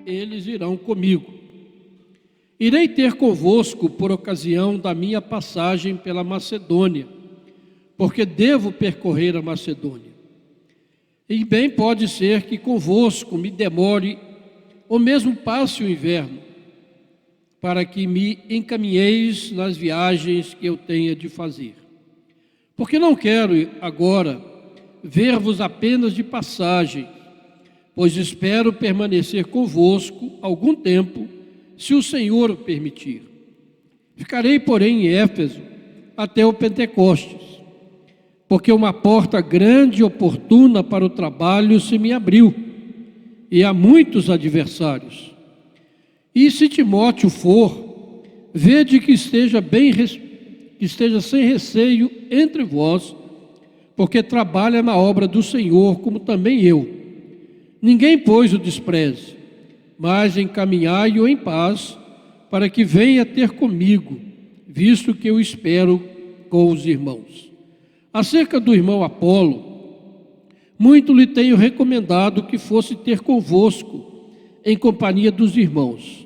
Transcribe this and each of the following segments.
eles irão comigo. Irei ter convosco por ocasião da minha passagem pela Macedônia, porque devo percorrer a Macedônia. E bem pode ser que convosco me demore, ou mesmo passe o inverno, para que me encaminheis nas viagens que eu tenha de fazer. Porque não quero agora ver-vos apenas de passagem, pois espero permanecer convosco algum tempo, se o Senhor o permitir. Ficarei, porém, em Éfeso até o Pentecostes, porque uma porta grande e oportuna para o trabalho se me abriu, e há muitos adversários. E se Timóteo for, vede que esteja sem receio entre vós, porque trabalha na obra do Senhor, como também eu. Ninguém, pois, o despreze, mas encaminhai-o em paz, para que venha ter comigo, visto que eu espero com os irmãos. Acerca do irmão Apolo, muito lhe tenho recomendado que fosse ter convosco, em companhia dos irmãos,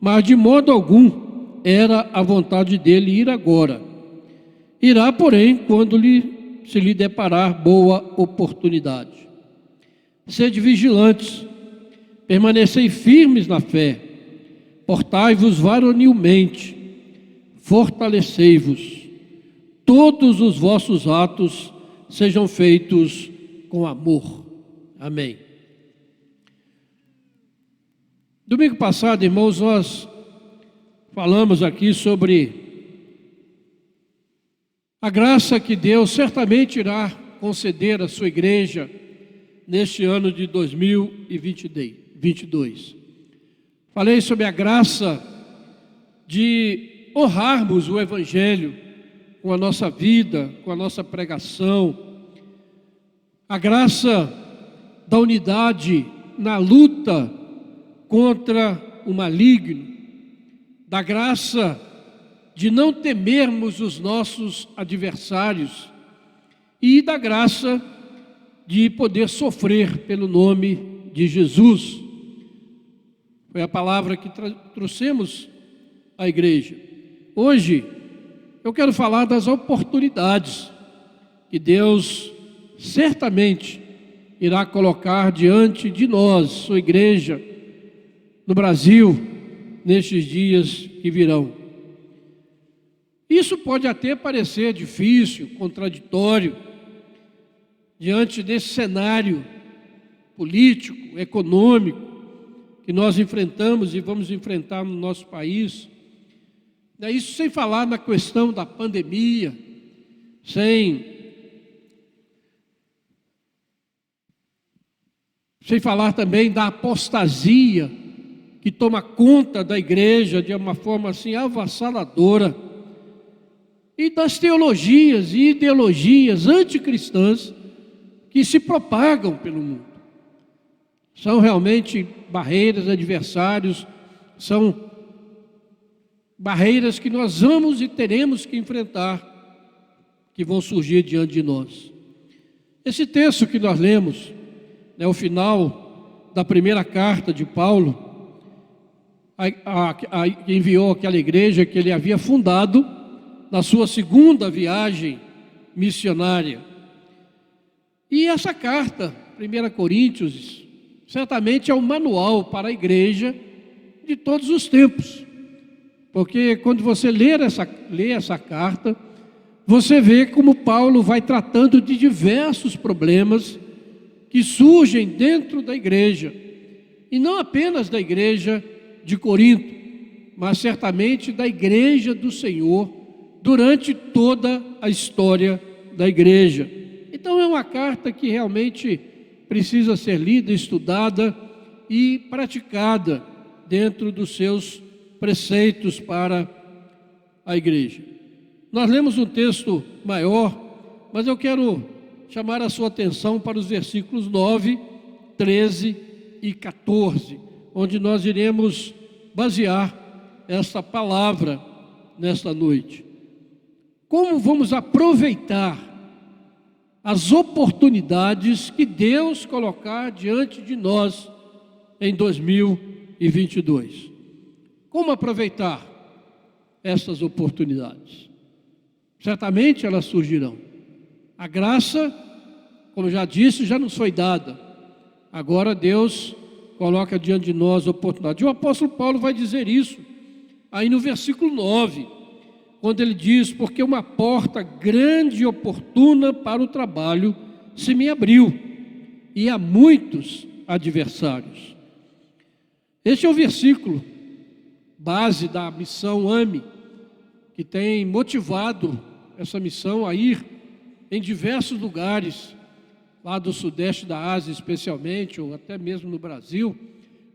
mas de modo algum era a vontade dele ir agora. Irá, porém, quando se lhe deparar boa oportunidade. Sede vigilantes, permanecei firmes na fé, portai-vos varonilmente, fortalecei-vos, todos os vossos atos sejam feitos com amor. Amém. Domingo passado, irmãos, nós falamos aqui sobre a graça que Deus certamente irá conceder à sua igreja neste ano de 2022. Falei sobre a graça de honrarmos o Evangelho com a nossa vida, com a nossa pregação, a graça da unidade na luta contra o maligno, da graça de não temermos os nossos adversários e da graça de poder sofrer pelo nome de Jesus. Foi a palavra que trouxemos à igreja. Hoje, eu quero falar das oportunidades que Deus certamente irá colocar diante de nós, sua igreja, no Brasil, nestes dias que virão. Isso pode até parecer difícil, contraditório, diante desse cenário político, econômico, que nós enfrentamos e vamos enfrentar no nosso país. Isso sem falar na questão da pandemia, sem falar também da apostasia que toma conta da igreja de uma forma assim avassaladora, e das teologias e ideologias anticristãs que se propagam pelo mundo. São realmente barreiras, adversários, são barreiras que nós vamos e teremos que enfrentar, que vão surgir diante de nós. Esse texto que nós lemos, o final da primeira carta de Paulo, que enviou àquela igreja que ele havia fundado na sua segunda viagem missionária. E essa carta, 1 Coríntios, certamente é um manual para a igreja de todos os tempos. Porque quando você lê essa carta, você vê como Paulo vai tratando de diversos problemas que surgem dentro da igreja. E não apenas da igreja de Corinto, mas certamente da igreja do Senhor, durante toda a história da igreja. Então é uma carta que realmente precisa ser lida, estudada e praticada dentro dos seus preceitos para a igreja. Nós lemos um texto maior, mas eu quero chamar a sua atenção para os versículos 9, 13 e 14, onde nós iremos basear essa palavra nesta noite. Como vamos aproveitar as oportunidades que Deus colocar diante de nós em 2022? e 22. Como aproveitar essas oportunidades? Certamente elas surgirão. A graça, como já disse, já nos foi dada. Agora Deus coloca diante de nós a oportunidade. E o apóstolo Paulo vai dizer isso aí no versículo 9, quando ele diz: porque uma porta grande e oportuna para o trabalho se me abriu, e há muitos adversários. Este é o versículo base da missão AME, que tem motivado essa missão a ir em diversos lugares, lá do sudeste da Ásia especialmente, ou até mesmo no Brasil,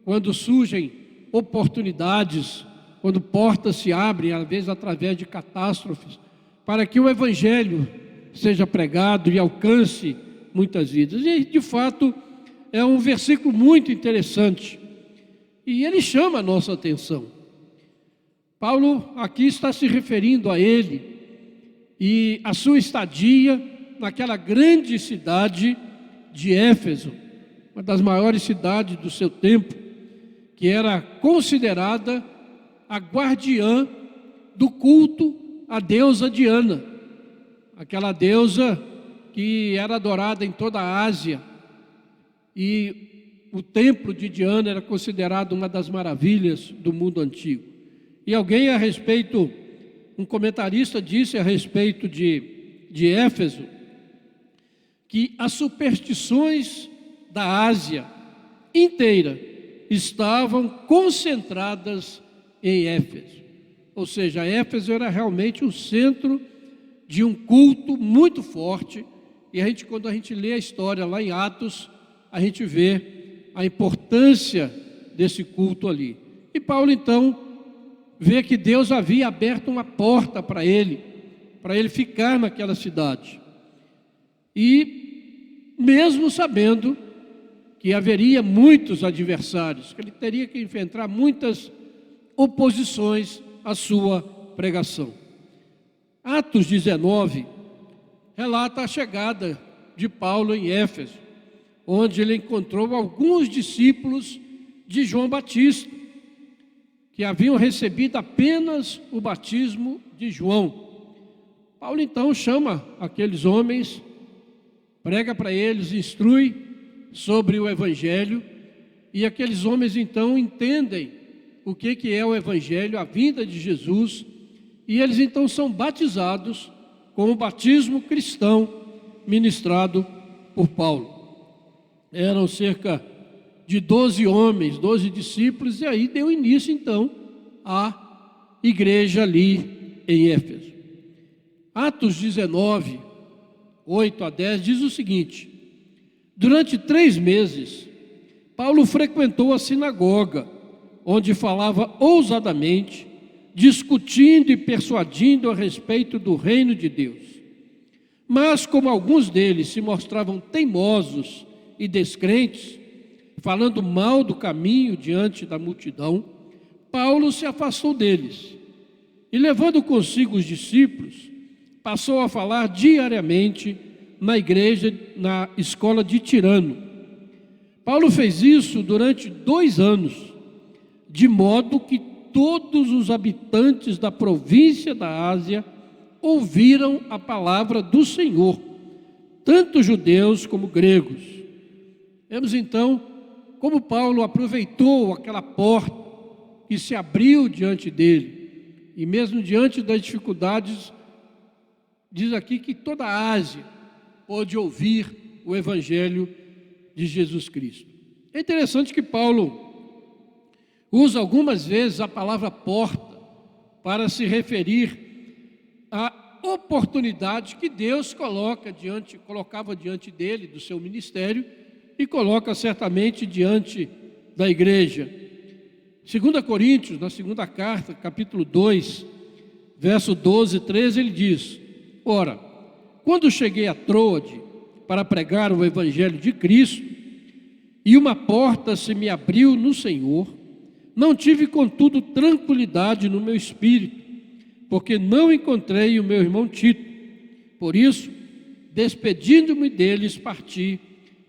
quando surgem oportunidades, quando portas se abrem, às vezes através de catástrofes, para que o Evangelho seja pregado e alcance muitas vidas. E, de fato, é um versículo muito interessante, e ele chama a nossa atenção. Paulo aqui está se referindo a ele e a sua estadia naquela grande cidade de Éfeso, uma das maiores cidades do seu tempo, que era considerada a guardiã do culto à deusa Diana, aquela deusa que era adorada em toda a Ásia, e o templo de Diana era considerado uma das maravilhas do mundo antigo. E alguém um comentarista disse a respeito de Éfeso, que as superstições da Ásia inteira estavam concentradas em Éfeso. Ou seja, Éfeso era realmente um centro de um culto muito forte, e quando a gente lê a história lá em Atos, a gente vê a importância desse culto ali. E Paulo então vê que Deus havia aberto uma porta para ele ficar naquela cidade. E mesmo sabendo que haveria muitos adversários, que ele teria que enfrentar muitas oposições à sua pregação. Atos 19 relata a chegada de Paulo em Éfeso, onde ele encontrou alguns discípulos de João Batista, que haviam recebido apenas o batismo de João. Paulo então chama aqueles homens, prega para eles, instrui sobre o Evangelho, e aqueles homens então entendem o que é o Evangelho, a vinda de Jesus, e eles então são batizados com o batismo cristão ministrado por Paulo. Eram cerca de 12 homens, 12 discípulos, e aí deu início então à igreja ali em Éfeso. Atos 19, 8 a 10 diz o seguinte: durante 3 meses, Paulo frequentou a sinagoga, onde falava ousadamente, discutindo e persuadindo a respeito do reino de Deus. Mas como alguns deles se mostravam teimosos e descrentes, falando mal do caminho diante da multidão, Paulo se afastou deles e, levando consigo os discípulos, passou a falar diariamente na igreja, na escola de Tirano. Paulo fez isso durante 2 anos, de modo que todos os habitantes da província da Ásia ouviram a palavra do Senhor, tanto judeus como gregos. Vemos então como Paulo aproveitou aquela porta que se abriu diante dele, e mesmo diante das dificuldades, diz aqui que toda a Ásia pôde ouvir o Evangelho de Jesus Cristo. É interessante que Paulo usa algumas vezes a palavra porta para se referir à oportunidade que Deus colocava diante dele, do seu ministério, e coloca certamente diante da igreja. 2 Coríntios, na segunda carta, capítulo 2, verso 12 e 13, ele diz: ora, quando cheguei a Troade para pregar o Evangelho de Cristo, e uma porta se me abriu no Senhor, não tive, contudo, tranquilidade no meu espírito, porque não encontrei o meu irmão Tito. Por isso, despedindo-me deles, parti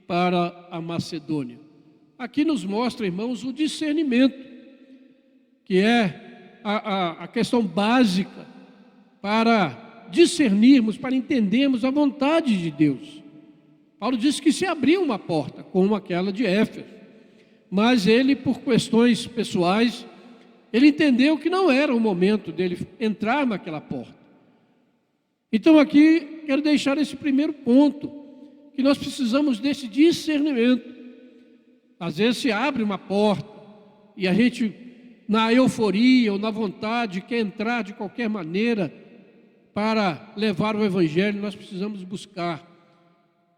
para a Macedônia. aqui nos mostra, irmãos, o discernimento, que é a questão básica para discernirmos, para entendermos a vontade de Deus. Paulo disse que se abriu uma porta, como aquela de Éfeso, mas ele, por questões pessoais, ele entendeu que não era o momento dele entrar naquela porta. Então aqui quero deixar esse primeiro ponto, que nós precisamos desse discernimento. Às vezes se abre uma porta e a gente, na euforia ou na vontade, quer entrar de qualquer maneira para levar o Evangelho. Nós precisamos buscar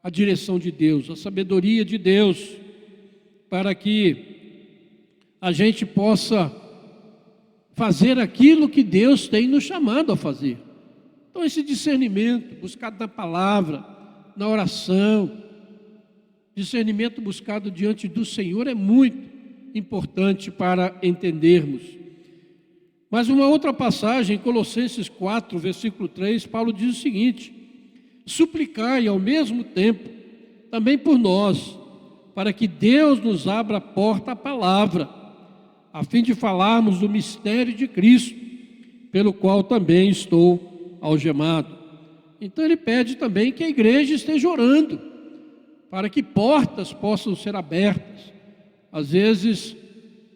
a direção de Deus, a sabedoria de Deus, para que a gente possa fazer aquilo que Deus tem nos chamado a fazer. Então esse discernimento buscado na palavra, na oração, discernimento buscado diante do Senhor é muito importante para entendermos. Mas uma outra passagem, Colossenses 4, versículo 3, Paulo diz o seguinte: suplicai ao mesmo tempo também por nós, para que Deus nos abra a porta à palavra, a fim de falarmos do mistério de Cristo, pelo qual também estou algemado. Então ele pede também que a igreja esteja orando, para que portas possam ser abertas. Às vezes,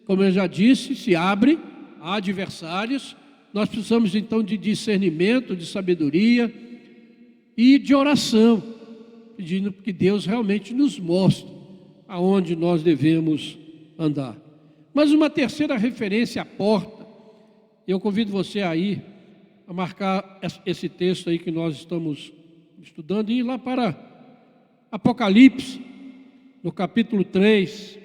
como eu já disse, se abre a adversários. Nós precisamos então de discernimento, de sabedoria e de oração, pedindo que Deus realmente nos mostre aonde nós devemos andar. Mas uma terceira referência à porta, eu convido você aí a marcar esse texto aí que nós estamos estudando e ir lá para Apocalipse, no capítulo 3.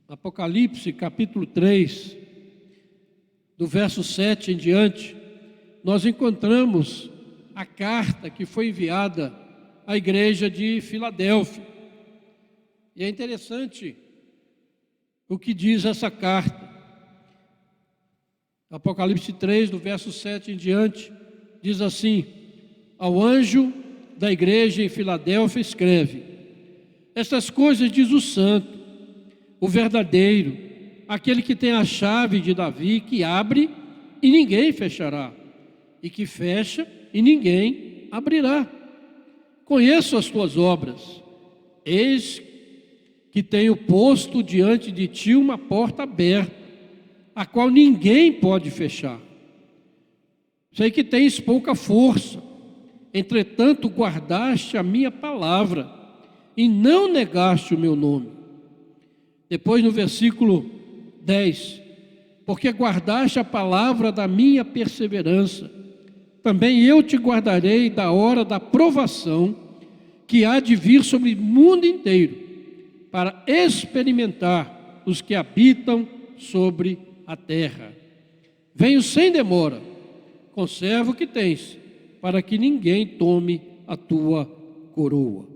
Apocalipse, capítulo 3, do verso 7 em diante, nós encontramos a carta que foi enviada à igreja de Filadélfia. E é interessante o que diz essa carta. Apocalipse 3, do verso 7 em diante, diz assim: ao anjo da igreja em Filadélfia escreve: estas coisas diz o santo, o verdadeiro, aquele que tem a chave de Davi, que abre e ninguém fechará, e que fecha e ninguém abrirá. Conheço as tuas obras, eis que tenho posto diante de ti uma porta aberta, a qual ninguém pode fechar. Sei que tens pouca força, entretanto guardaste a minha palavra e não negaste o meu nome. Depois no versículo 10, porque guardaste a palavra da minha perseverança, também eu te guardarei da hora da provação que há de vir sobre o mundo inteiro, para experimentar os que habitam sobre a terra. Venho sem demora, conserva o que tens, para que ninguém tome a tua coroa.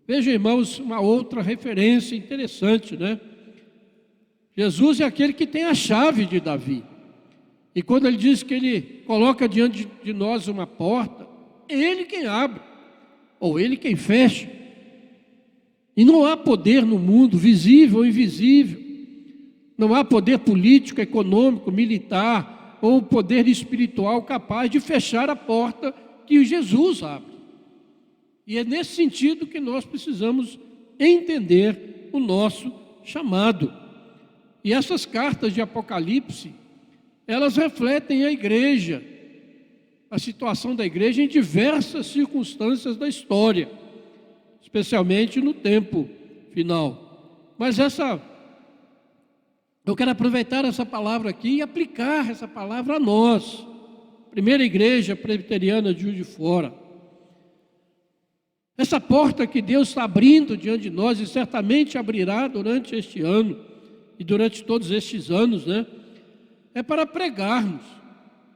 Vejam, irmãos, uma outra referência interessante, né? Jesus é aquele que tem a chave de Davi. E quando ele diz que ele coloca diante de nós uma porta, é ele quem abre, ou ele quem fecha. E não há poder no mundo, visível ou invisível. Não há poder político, econômico, militar ou poder espiritual capaz de fechar a porta que Jesus abre. E é nesse sentido que nós precisamos entender o nosso chamado. E essas cartas de Apocalipse, elas refletem a igreja, a situação da igreja em diversas circunstâncias da história, especialmente no tempo final. Mas eu quero aproveitar essa palavra aqui e aplicar essa palavra a nós, primeira igreja presbiteriana de Juiz de Fora. Essa porta que Deus está abrindo diante de nós, e certamente abrirá durante este ano, e durante todos estes anos, né? É para pregarmos,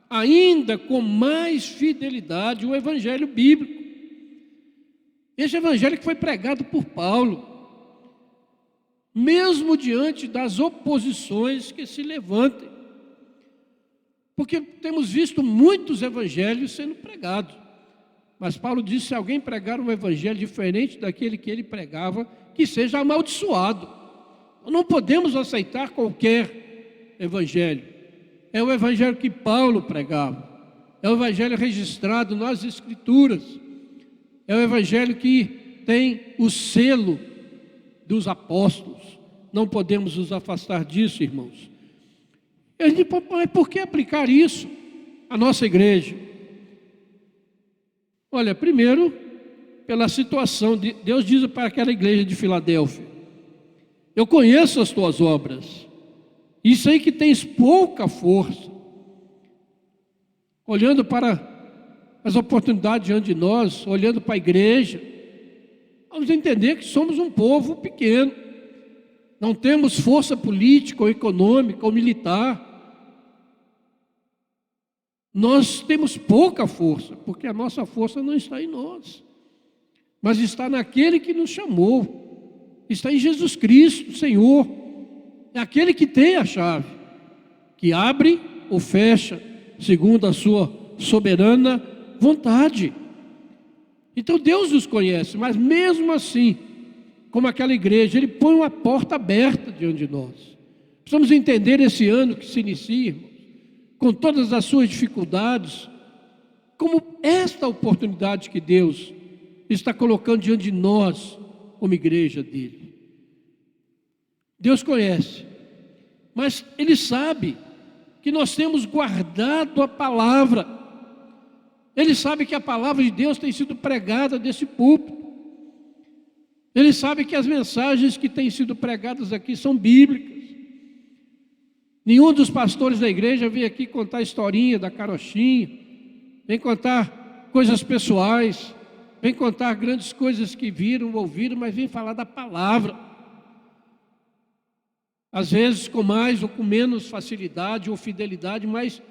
ainda com mais fidelidade, o evangelho bíblico. Este evangelho que foi pregado por Paulo, mesmo diante das oposições que se levantem. Porque temos visto muitos evangelhos sendo pregados, Mas Paulo disse: se alguém pregar um evangelho diferente daquele que ele pregava, que seja amaldiçoado. Não podemos aceitar qualquer evangelho. É o evangelho que Paulo pregava. É o evangelho registrado nas Escrituras. É o evangelho que tem o selo dos apóstolos. Não podemos nos afastar disso, irmãos. Ele disse: mas por que aplicar isso à nossa igreja? Olha, primeiro, pela situação. Deus diz para aquela igreja de Filadélfia: eu conheço as tuas obras, e sei que tens pouca força. Olhando para as oportunidades diante de nós, olhando para a igreja, vamos entender que somos um povo pequeno, não temos força política, ou econômica, ou militar. Nós temos pouca força, porque a nossa força não está em nós, mas está naquele que nos chamou, está em Jesus Cristo, Senhor. É aquele que tem a chave, que abre ou fecha, segundo a sua soberana vontade. Então Deus nos conhece, mas mesmo assim, como aquela igreja, Ele põe uma porta aberta diante de nós. Precisamos entender esse ano que se inicia, irmãos, com todas as suas dificuldades, como esta oportunidade que Deus está colocando diante de nós, como igreja dele. Deus conhece, mas Ele sabe que nós temos guardado a palavra. Ele sabe que a palavra de Deus tem sido pregada desse púlpito. Ele sabe que as mensagens que têm sido pregadas aqui são bíblicas. Nenhum dos pastores da igreja vem aqui contar a historinha da carochinha, vem contar coisas pessoais, vem contar grandes coisas que viram, ouviram, mas vem falar da palavra. Às vezes com mais ou com menos facilidade ou fidelidade, mas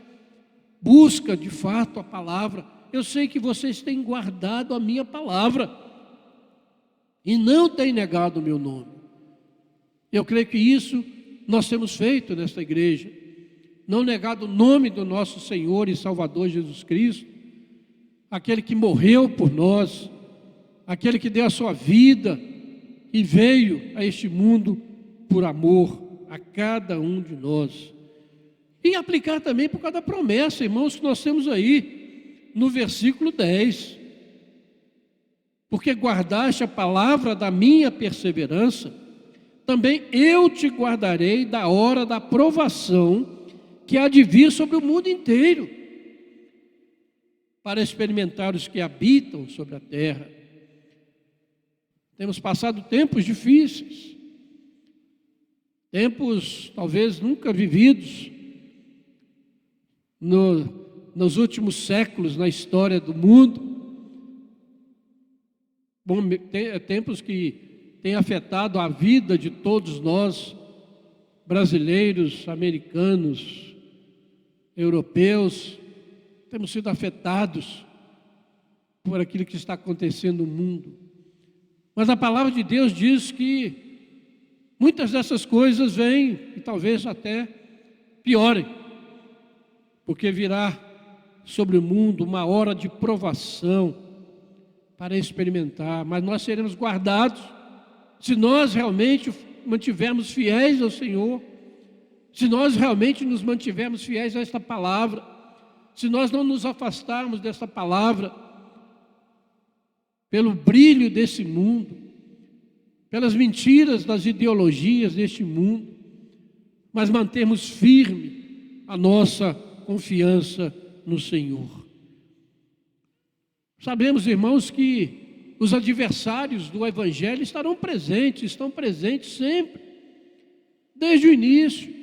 busca de fato a palavra. Eu sei que vocês têm guardado a minha palavra e não têm negado o meu nome. Eu creio que isso nós temos feito nesta igreja, não negado o nome do nosso Senhor e Salvador Jesus Cristo, aquele que morreu por nós, aquele que deu a sua vida e veio a este mundo por amor a cada um de nós. E aplicar também por causa da promessa, irmãos, que nós temos aí no versículo 10. Porque guardaste a palavra da minha perseverança, também eu te guardarei da hora da provação que há de vir sobre o mundo inteiro, para experimentar os que habitam sobre a terra. Temos passado tempos difíceis, tempos talvez nunca vividos nos últimos séculos na história do mundo. Bom, tempos que têm afetado a vida de todos nós, brasileiros, americanos, europeus. Temos sido afetados por aquilo que está acontecendo no mundo. Mas a palavra de Deus diz que muitas dessas coisas vêm e talvez até piorem, porque virá sobre o mundo uma hora de provação para experimentar, mas nós seremos guardados se nós realmente mantivermos fiéis ao Senhor, se nós realmente nos mantivermos fiéis a esta palavra, se nós não nos afastarmos desta palavra pelo brilho desse mundo, pelas mentiras das ideologias deste mundo, mas mantermos firme a nossa confiança no Senhor. Sabemos, irmãos, que os adversários do Evangelho estão presentes sempre, desde o início.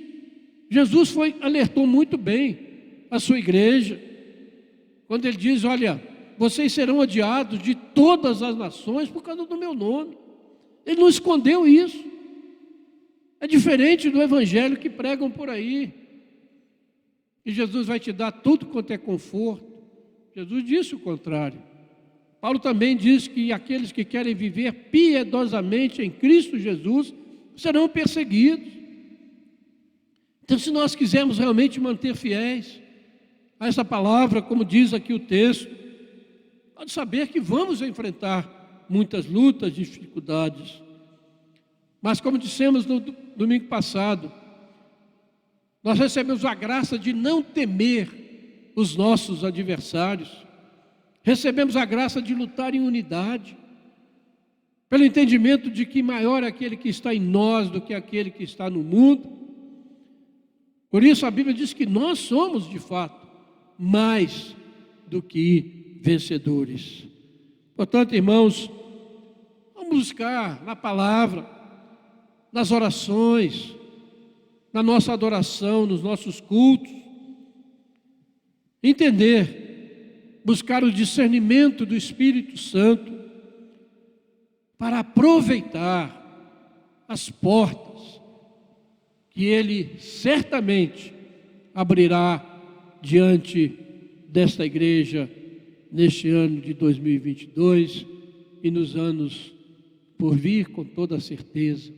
Jesus alertou muito bem a sua igreja, quando ele diz: olha, vocês serão odiados de todas as nações por causa do meu nome. Ele não escondeu isso. É diferente do Evangelho que pregam por aí, e Jesus vai te dar tudo quanto é conforto. Jesus disse o contrário. Paulo também diz que aqueles que querem viver piedosamente em Cristo Jesus serão perseguidos. Então, se nós quisermos realmente manter fiéis a essa palavra, como diz aqui o texto, Pode saber que vamos enfrentar muitas lutas, dificuldades. Mas como dissemos no domingo passado, nós recebemos a graça de não temer os nossos adversários. Recebemos a graça de lutar em unidade, pelo entendimento de que maior é aquele que está em nós do que aquele que está no mundo. Por isso a Bíblia diz que nós somos, de fato, mais do que vencedores. Portanto, irmãos, vamos buscar na palavra, nas orações, na nossa adoração, nos nossos cultos, entender, buscar o discernimento do Espírito Santo para aproveitar as portas que Ele certamente abrirá diante desta igreja neste ano de 2022 e nos anos por vir, com toda certeza.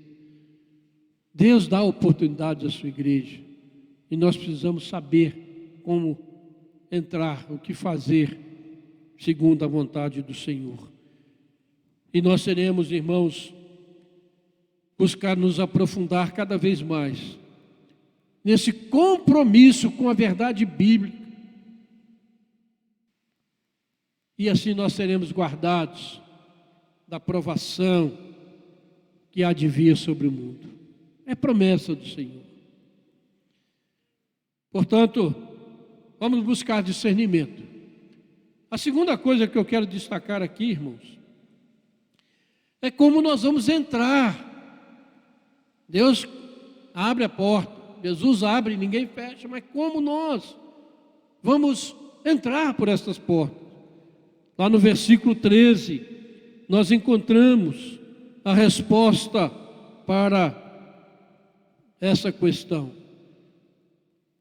Deus dá oportunidades à sua igreja e nós precisamos saber como entrar, o que fazer segundo a vontade do Senhor. E nós teremos, irmãos, buscar nos aprofundar cada vez mais nesse compromisso com a verdade bíblica. E assim nós seremos guardados da provação que há de vir sobre o mundo. É promessa do Senhor. Portanto, vamos buscar discernimento. A segunda coisa que eu quero destacar aqui, irmãos, é como nós vamos entrar. Deus abre a porta, Jesus abre, ninguém fecha, mas como nós vamos entrar por essas portas? Lá no versículo 13, nós encontramos a resposta para essa questão.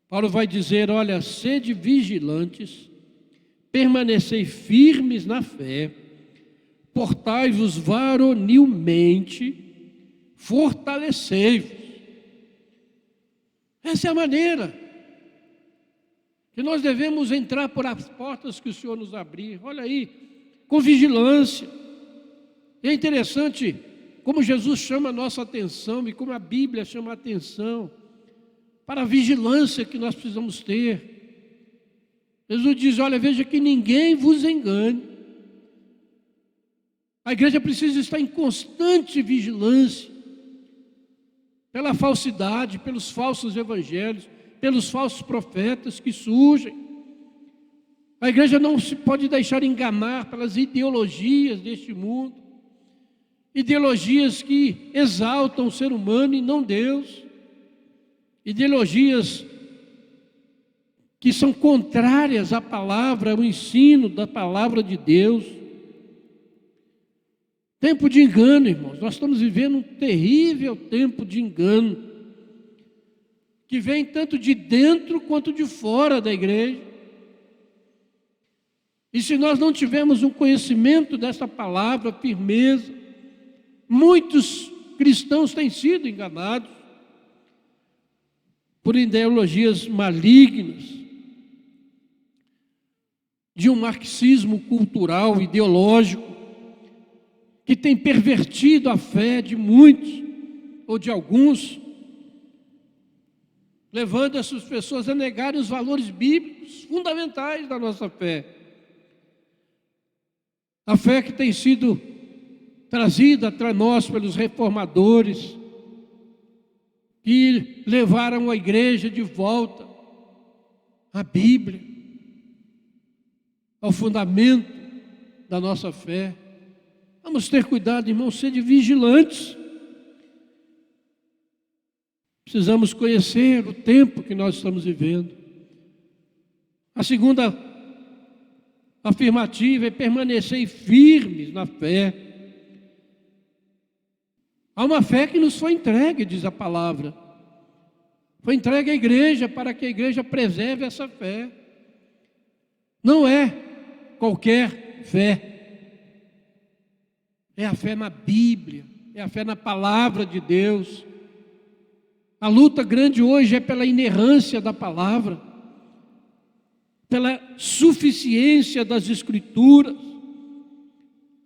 Paulo vai dizer, olha, sede vigilantes, permanecei firmes na fé, portai-vos varonilmente, fortalecei-vos. Essa é a maneira que nós devemos entrar por as portas que o Senhor nos abrir. Olha aí, com vigilância. É interessante como Jesus chama a nossa atenção e como a Bíblia chama a atenção para a vigilância que nós precisamos ter. Jesus diz, olha, veja que ninguém vos engane. A igreja precisa estar em constante vigilância pela falsidade, pelos falsos evangelhos, pelos falsos profetas que surgem. A igreja não se pode deixar enganar pelas ideologias deste mundo, ideologias que exaltam o ser humano e não Deus, ideologias que são contrárias à palavra, ao ensino da palavra de Deus. Tempo de engano, irmãos, nós estamos vivendo um terrível tempo de engano, que vem tanto de dentro quanto de fora da igreja. E se nós não tivermos um conhecimento dessa palavra, firmeza, muitos cristãos têm sido enganados por ideologias malignas, de um marxismo cultural, ideológico, que tem pervertido a fé de muitos, ou de alguns, levando essas pessoas a negarem os valores bíblicos fundamentais da nossa fé. A fé que tem sido trazida para nós pelos reformadores, que levaram a igreja de volta à Bíblia, ao fundamento da nossa fé. Vamos ter cuidado, irmãos, sede vigilantes. Precisamos conhecer o tempo que nós estamos vivendo. A segunda afirmativa é permanecer firmes na fé. Há uma fé que nos foi entregue, diz a palavra. Foi entregue à igreja para que a igreja preserve essa fé. Não é qualquer fé. É a fé na Bíblia, é a fé na palavra de Deus. A luta grande hoje é pela inerrância da palavra, pela suficiência das Escrituras,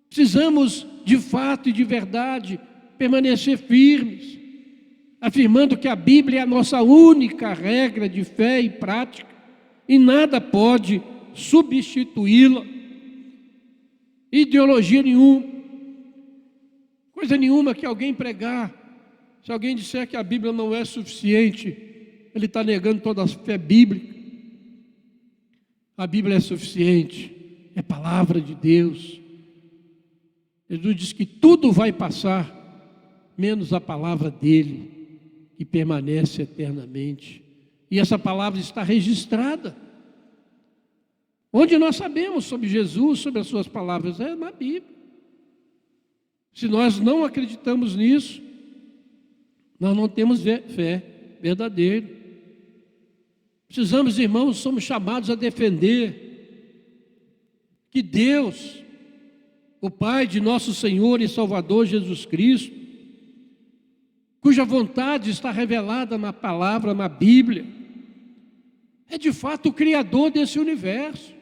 Precisamos, de fato e de verdade, permanecer firmes, afirmando que a Bíblia é a nossa única regra de fé e prática, e nada pode substituí-la. Ideologia nenhuma, coisa nenhuma que alguém pregar. Se alguém disser que a Bíblia não é suficiente, ele está negando toda a fé bíblica. A Bíblia é suficiente, é palavra de Deus. Jesus diz que tudo vai passar, menos a palavra dele, que permanece eternamente. E essa palavra está registrada. Onde nós sabemos sobre Jesus, sobre as suas palavras? É na Bíblia. Se nós não acreditamos nisso, nós não temos fé verdadeira. Precisamos, irmãos, somos chamados a defender que Deus, o Pai de nosso Senhor e Salvador Jesus Cristo, cuja vontade está revelada na palavra, na Bíblia, é de fato o Criador desse universo.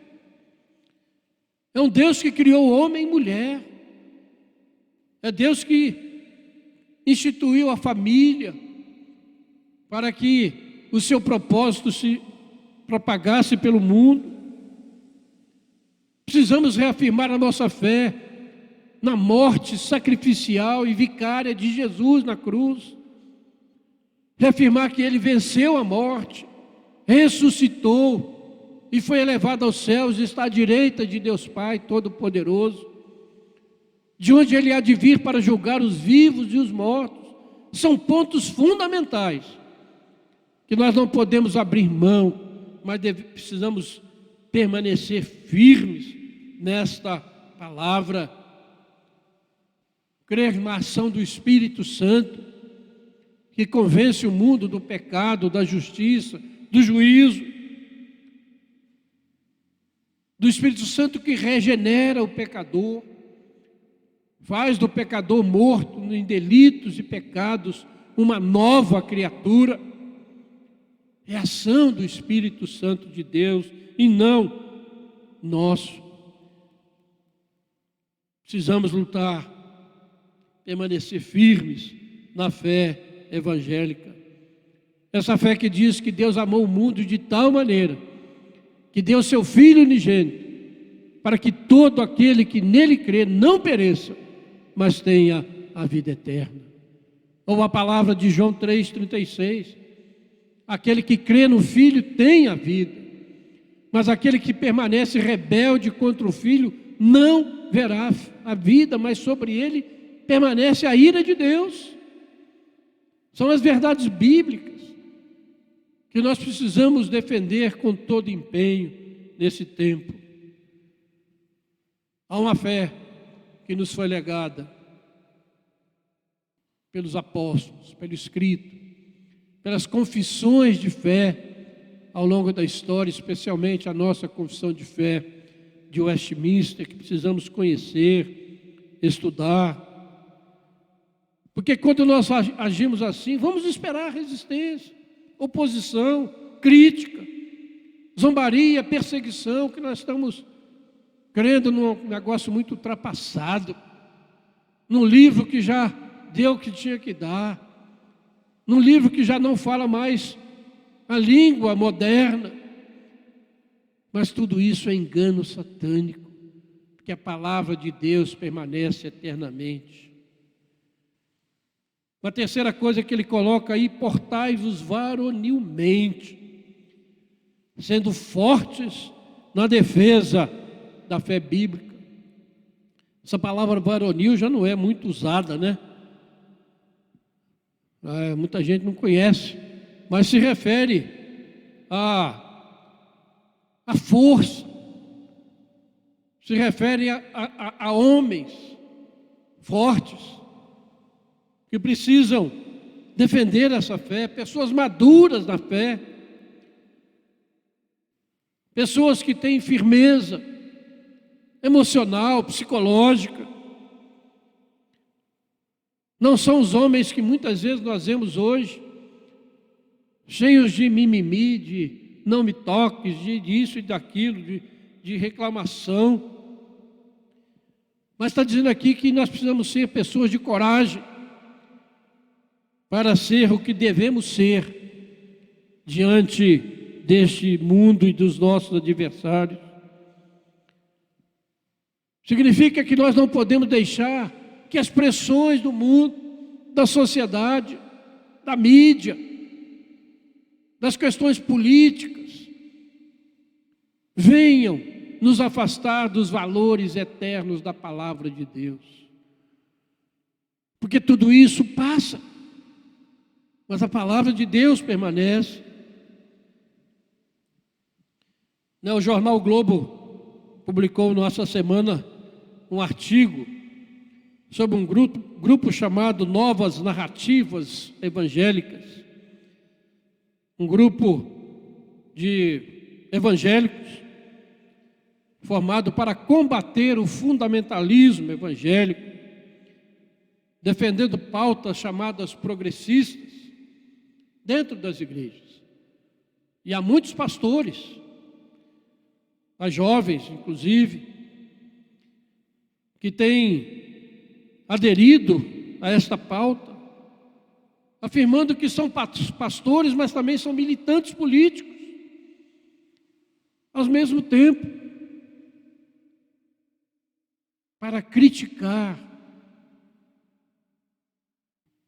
É um Deus que criou homem e mulher. É Deus que instituiu a família para que o seu propósito se propagasse pelo mundo. Precisamos reafirmar a nossa fé na morte sacrificial e vicária de Jesus na cruz. Reafirmar que Ele venceu a morte, ressuscitou e foi elevado aos céus e está à direita de Deus Pai Todo-Poderoso, de onde Ele há de vir para julgar os vivos e os mortos. São pontos fundamentais que nós não podemos abrir mão, mas precisamos permanecer firmes nesta palavra, crer na ação do Espírito Santo, que convence o mundo do pecado, da justiça, do juízo, do Espírito Santo que regenera o pecador, faz do pecador morto em delitos e pecados uma nova criatura. É a ação do Espírito Santo de Deus e não nosso. Precisamos lutar, permanecer firmes na fé evangélica. Essa fé que diz que Deus amou o mundo de tal maneira que deu seu Filho unigênito, para que todo aquele que nele crê não pereça, mas tenha a vida eterna. Ou a palavra de João 3,36, aquele que crê no Filho tem a vida, mas aquele que permanece rebelde contra o Filho não verá a vida, mas sobre ele permanece a ira de Deus. São as verdades bíblicas que nós precisamos defender com todo empenho nesse tempo. Há uma fé que nos foi legada pelos apóstolos, pelo escrito, pelas confissões de fé ao longo da história, especialmente a nossa confissão de fé de Westminster, que precisamos conhecer, estudar. Porque quando nós agimos assim, vamos esperar resistência, oposição, crítica, zombaria, perseguição, que nós estamos crendo num negócio muito ultrapassado, num livro que já deu o que tinha que dar, num livro que já não fala mais a língua moderna. Mas tudo isso é engano satânico, porque a palavra de Deus permanece eternamente. Uma terceira coisa que ele coloca aí: portai-vos varonilmente, sendo fortes na defesa da fé bíblica. Essa palavra varonil já não é muito usada, né? Muita gente não conhece, mas se refere a força, se refere a homens fortes, que precisam defender essa fé, pessoas maduras na fé, pessoas que têm firmeza emocional, psicológica. Não são os homens que muitas vezes nós vemos hoje, cheios de mimimi, de não me toques, de isso e daquilo, de reclamação. Mas está dizendo aqui que nós precisamos ser pessoas de coragem para ser o que devemos ser diante deste mundo e dos nossos adversários. Significa que nós não podemos deixar que as pressões do mundo, da sociedade, da mídia, das questões políticas, venham nos afastar dos valores eternos da palavra de Deus. Porque tudo isso passa, mas a palavra de Deus permanece. O jornal Globo publicou nessa semana um artigo sobre um grupo chamado Novas Narrativas Evangélicas. Um grupo de evangélicos formado para combater o fundamentalismo evangélico, defendendo pautas chamadas progressistas dentro das igrejas. E há muitos pastores, há jovens inclusive, que têm aderido a esta pauta, afirmando que são pastores, mas também são militantes políticos, ao mesmo tempo, para criticar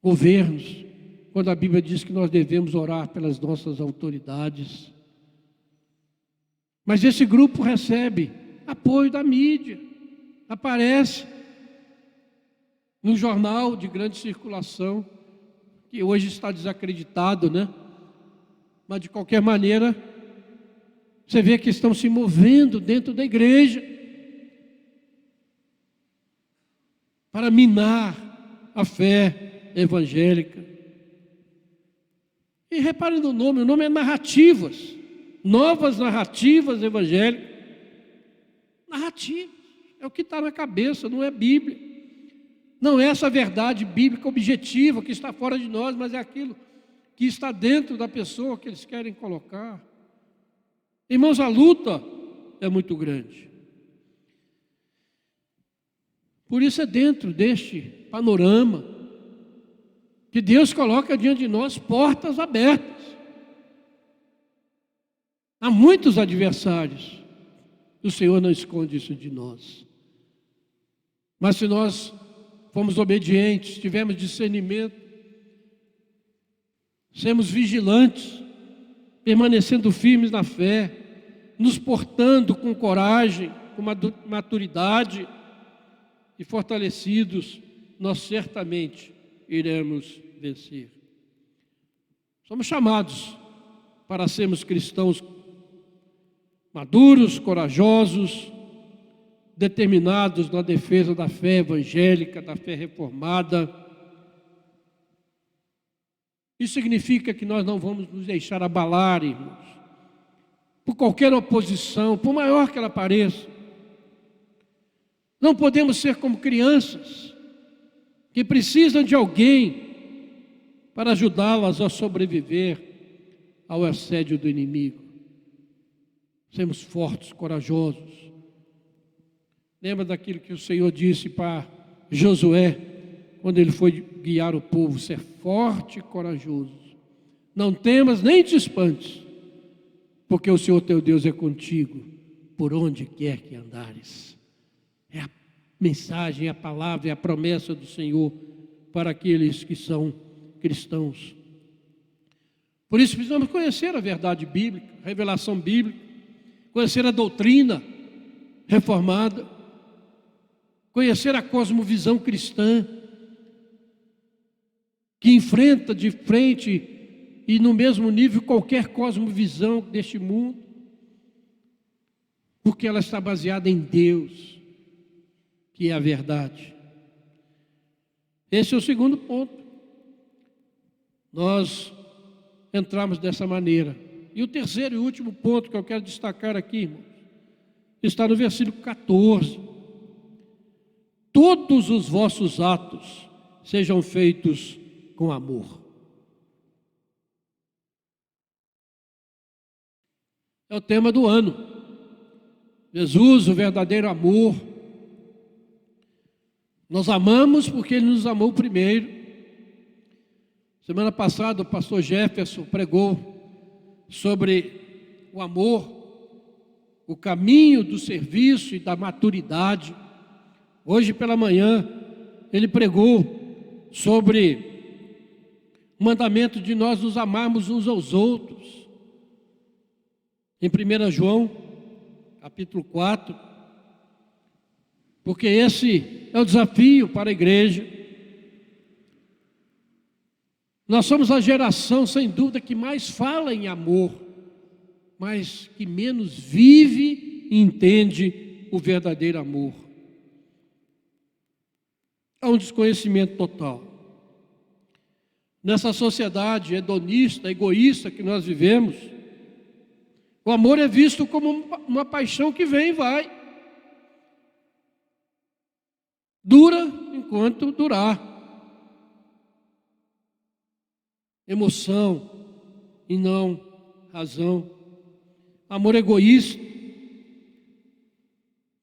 governos, quando a Bíblia diz que nós devemos orar pelas nossas autoridades. Mas esse grupo recebe apoio da mídia, aparece no jornal de grande circulação, que hoje está desacreditado, né? Mas de qualquer maneira, você vê que estão se movendo dentro da igreja para minar a fé evangélica. E reparem no nome, o nome é Narrativas, Novas Narrativas Evangélicas. Narrativas, é o que está na cabeça, não é Bíblia. Não é essa verdade bíblica objetiva que está fora de nós, mas é aquilo que está dentro da pessoa que eles querem colocar. Irmãos, a luta é muito grande. Por isso é dentro deste panorama que Deus coloca diante de nós portas abertas. Há muitos adversários, o Senhor não esconde isso de nós. Mas se nós fomos obedientes, tivemos discernimento, sermos vigilantes, permanecendo firmes na fé, nos portando com coragem, com maturidade e fortalecidos, nós certamente iremos vencer. Somos chamados para sermos cristãos maduros, corajosos, determinados na defesa da fé evangélica, da fé reformada. Isso significa que nós não vamos nos deixar abalar, irmãos, por qualquer oposição, por maior que ela pareça. Não podemos ser como crianças que precisam de alguém para ajudá-las a sobreviver ao assédio do inimigo. Sermos fortes, corajosos. Lembra daquilo que o Senhor disse para Josué, quando ele foi guiar o povo: ser forte e corajoso. Não temas nem te espantes, porque o Senhor teu Deus é contigo, por onde quer que andares. É a mensagem, é a palavra, é a promessa do Senhor para aqueles que são cristãos. Por isso precisamos conhecer a verdade bíblica, a revelação bíblica, conhecer a doutrina reformada, conhecer a cosmovisão cristã, que enfrenta de frente e no mesmo nível qualquer cosmovisão deste mundo, porque ela está baseada em Deus, que é a verdade. Esse é o segundo ponto. Nós entramos dessa maneira. E o terceiro e último ponto que eu quero destacar aqui, irmãos, está no versículo 14. Todos os vossos atos sejam feitos com amor. É o tema do ano. Jesus, o verdadeiro amor. Nós amamos porque Ele nos amou primeiro. Semana passada o pastor Jefferson pregou sobre o amor, o caminho do serviço e da maturidade. Hoje pela manhã ele pregou sobre o mandamento de nós nos amarmos uns aos outros. Em 1 João, capítulo 4, porque esse é o desafio para a igreja. Nós somos a geração, sem dúvida, que mais fala em amor, mas que menos vive e entende o verdadeiro amor. Há um desconhecimento total. Nessa sociedade hedonista, egoísta que nós vivemos, o amor é visto como uma paixão que vem e vai. Dura enquanto durar. Emoção e não razão. Amor egoísta,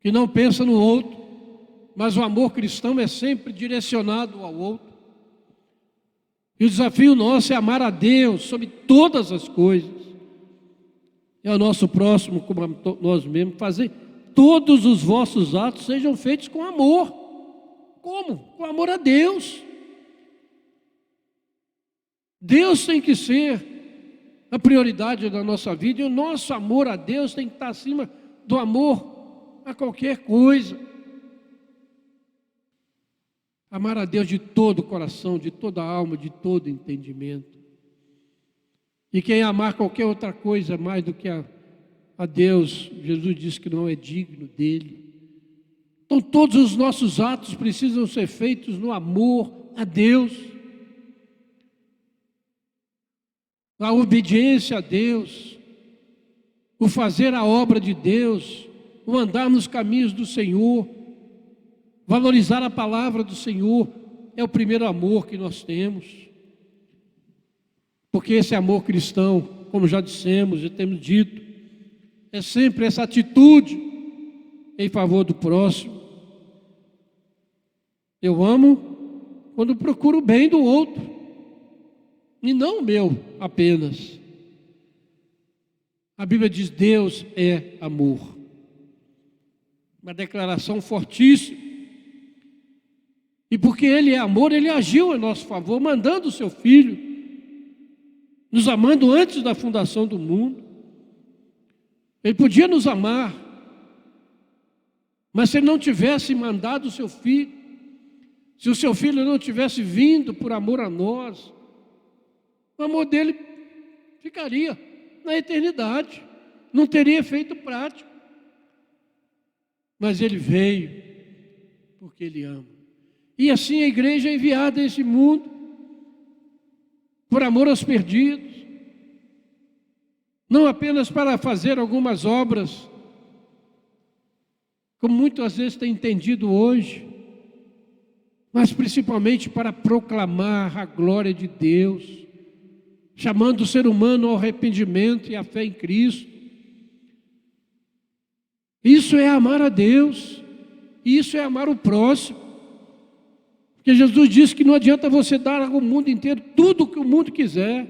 que não pensa no outro, mas o amor cristão é sempre direcionado ao outro. E o desafio nosso é amar a Deus sobre todas as coisas. E ao nosso próximo, como a nós mesmos, fazer todos os vossos atos sejam feitos com amor. Como? Com amor a Deus. Deus tem que ser a prioridade da nossa vida, e o nosso amor a Deus tem que estar acima do amor a qualquer coisa. Amar a Deus de todo o coração, de toda a alma, de todo entendimento. E quem amar qualquer outra coisa mais do que a Deus, Jesus disse que não é digno dele. Então todos os nossos atos precisam ser feitos no amor a Deus. A obediência a Deus, o fazer a obra de Deus, o andar nos caminhos do Senhor, valorizar a palavra do Senhor, é o primeiro amor que nós temos. Porque esse amor cristão, como já dissemos e temos dito, é sempre essa atitude em favor do próximo. Eu amo quando procuro o bem do outro, e não o meu apenas. A Bíblia diz: Deus é amor. Uma declaração fortíssima. E porque Ele é amor, Ele agiu a nosso favor, mandando o Seu Filho, nos amando antes da fundação do mundo. Ele podia nos amar, mas se Ele não tivesse mandado o Seu Filho, se o Seu Filho não tivesse vindo por amor a nós, o amor dele ficaria na eternidade, não teria efeito prático. Mas Ele veio porque Ele ama. E assim a igreja é enviada a esse mundo por amor aos perdidos, não apenas para fazer algumas obras, como muitas vezes tem entendido hoje, mas principalmente para proclamar a glória de Deus, chamando o ser humano ao arrependimento e à fé em Cristo. Isso é amar a Deus, isso é amar o próximo. Porque Jesus disse que não adianta você dar ao mundo inteiro tudo o que o mundo quiser.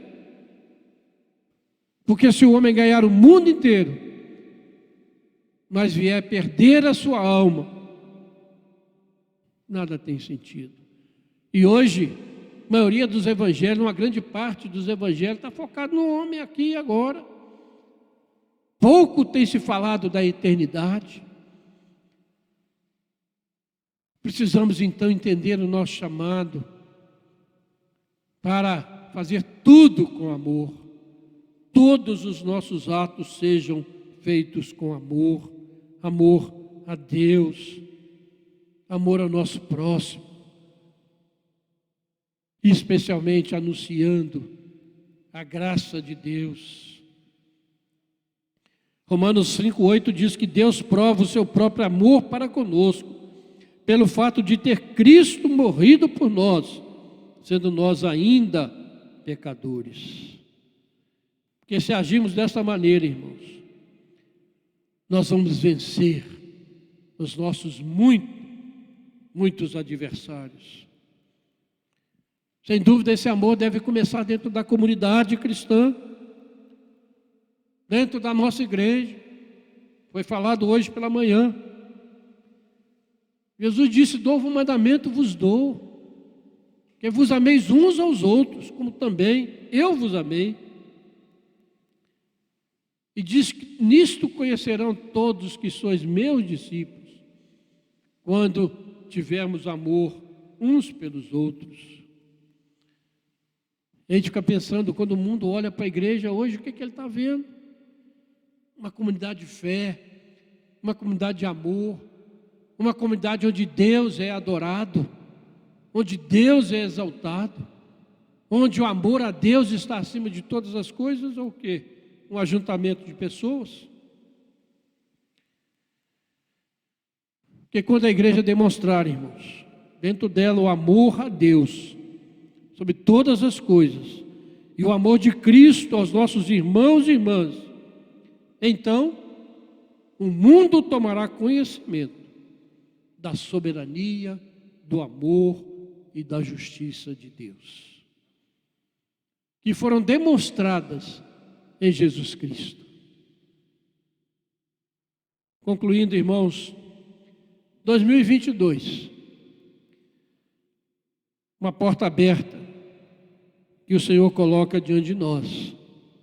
Porque se o homem ganhar o mundo inteiro, mas vier perder a sua alma, nada tem sentido. E hoje, a maioria dos evangelhos, uma grande parte dos evangelhos está focado no homem aqui e agora. Pouco tem se falado da eternidade. Precisamos então entender o nosso chamado para fazer tudo com amor. Todos os nossos atos sejam feitos com amor. Amor a Deus, amor ao nosso próximo. Especialmente anunciando a graça de Deus. Romanos 5,8 diz que Deus prova o seu próprio amor para conosco, pelo fato de ter Cristo morrido por nós, sendo nós ainda pecadores. Porque se agirmos desta maneira, irmãos, nós vamos vencer os nossos muitos adversários. Sem dúvida, esse amor deve começar dentro da comunidade cristã, dentro da nossa igreja. Foi falado hoje pela manhã. Jesus disse: novo mandamento vos dou, que vos ameis uns aos outros, como também eu vos amei. E diz que nisto conhecerão todos que sois meus discípulos, quando tivermos amor uns pelos outros. A gente fica pensando, quando o mundo olha para a igreja hoje, o que ele está vendo? Uma comunidade de fé, uma comunidade de amor, uma comunidade onde Deus é adorado, onde Deus é exaltado, onde o amor a Deus está acima de todas as coisas, ou o quê? Um ajuntamento de pessoas? Porque quando a igreja demonstrar, irmãos, dentro dela o amor a Deus, sobre todas as coisas, e o amor de Cristo aos nossos irmãos e irmãs, então o mundo tomará conhecimento da soberania, do amor e da justiça de Deus, que foram demonstradas em Jesus Cristo. Concluindo, irmãos, 2022, uma porta aberta que o Senhor coloca diante de nós,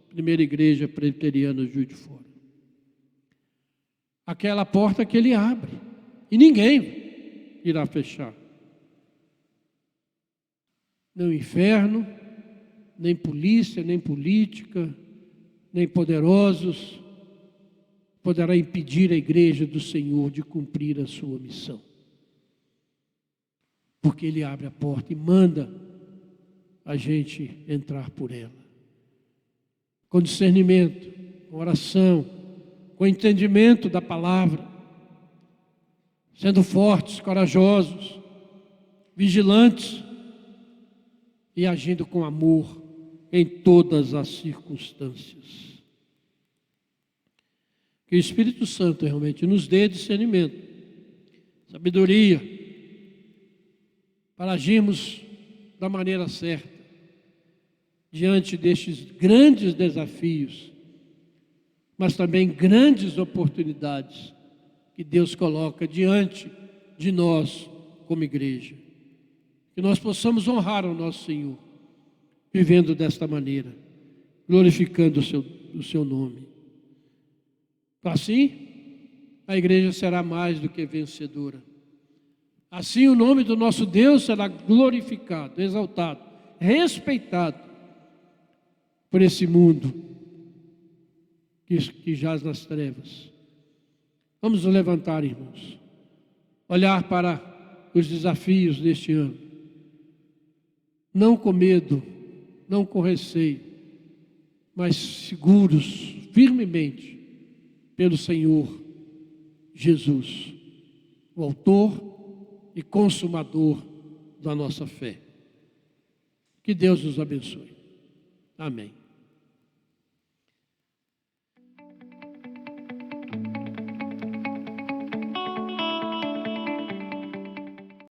Primeira Igreja Presbiteriana Juiz de Fora. Aquela porta que Ele abre e ninguém irá fechar. Nem o inferno, nem polícia, nem política, nem poderosos poderá impedir a igreja do Senhor de cumprir a sua missão. Porque Ele abre a porta e manda a gente entrar por ela. Com discernimento, com oração, com entendimento da palavra, sendo fortes, corajosos, vigilantes e agindo com amor em todas as circunstâncias. Que o Espírito Santo realmente nos dê discernimento, sabedoria, para agirmos da maneira certa, diante destes grandes desafios, mas também grandes oportunidades que Deus coloca diante de nós como igreja. Que nós possamos honrar o nosso Senhor, vivendo desta maneira, glorificando o seu nome. Assim, a igreja será mais do que vencedora. Assim, o nome do nosso Deus será glorificado, exaltado, respeitado por esse mundo que jaz nas trevas. Vamos nos levantar, irmãos, olhar para os desafios deste ano, não com medo, não com receio, mas seguros, firmemente, pelo Senhor Jesus, o autor e consumador da nossa fé. Que Deus nos abençoe. Amém.